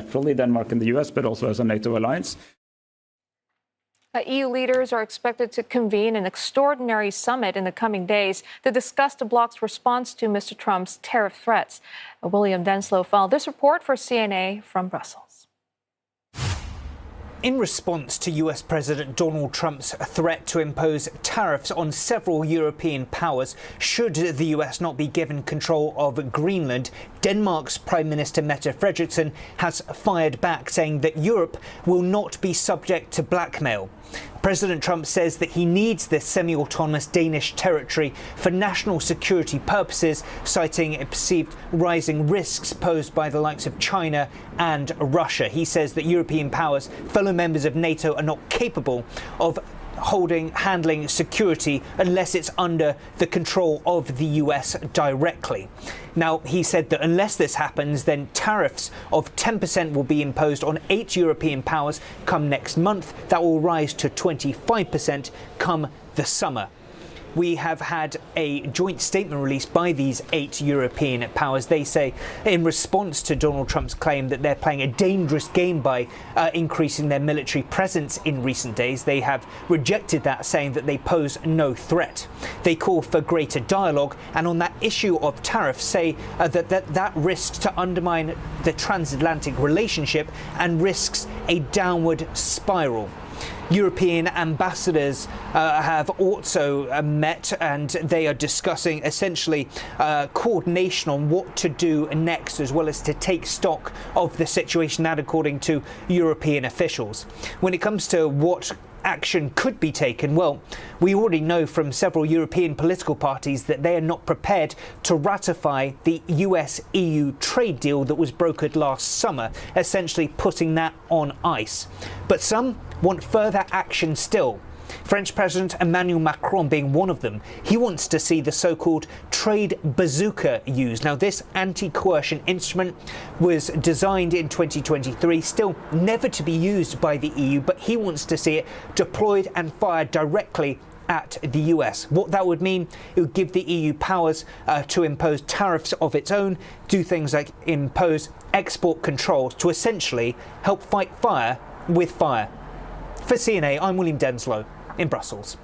bilaterally, Denmark and the US, but also as a NATO alliance. EU leaders are expected to convene an extraordinary summit in the coming days to discuss the bloc's response to Mr. Trump's tariff threats. William Denselow followed this report for CNA from Brussels. In response to US President Donald Trump's threat to impose tariffs on several European powers should the US not be given control of Greenland, Denmark's Prime Minister Mette Frederiksen has fired back, saying that Europe will not be subject to blackmail. President Trump says that he needs this semi-autonomous Danish territory for national security purposes, citing perceived rising risks posed by the likes of China and Russia. He says that European powers, fellow members of NATO, are not capable of handling security unless it's under the control of the US directly. Now, he said that unless this happens, then tariffs of 10% will be imposed on 8 European powers come next month. That will rise to 25% come the summer. We have had a joint statement released by these 8 European powers. They say, in response to Donald Trump's claim that they're playing a dangerous game by increasing their military presence in recent days, they have rejected that, saying that they pose no threat. They call for greater dialogue, and on that issue of tariffs, say that risks to undermine the transatlantic relationship and risks a downward spiral. European ambassadors have also met, and they are discussing essentially coordination on what to do next, as well as to take stock of the situation, that according to European officials. When it comes to what action could be taken, well, we already know from several European political parties that they are not prepared to ratify the US-EU trade deal that was brokered last summer, essentially putting that on ice. But some want further action still. French President Emmanuel Macron being one of them. He wants to see the so-called trade bazooka used. Now, this anti-coercion instrument was designed in 2023, still never to be used by the EU, but he wants to see it deployed and fired directly at the US. What that would mean, it would give the EU powers to impose tariffs of its own, do things like impose export controls to essentially help fight fire with fire. For CNA, I'm William Denselow in Brussels.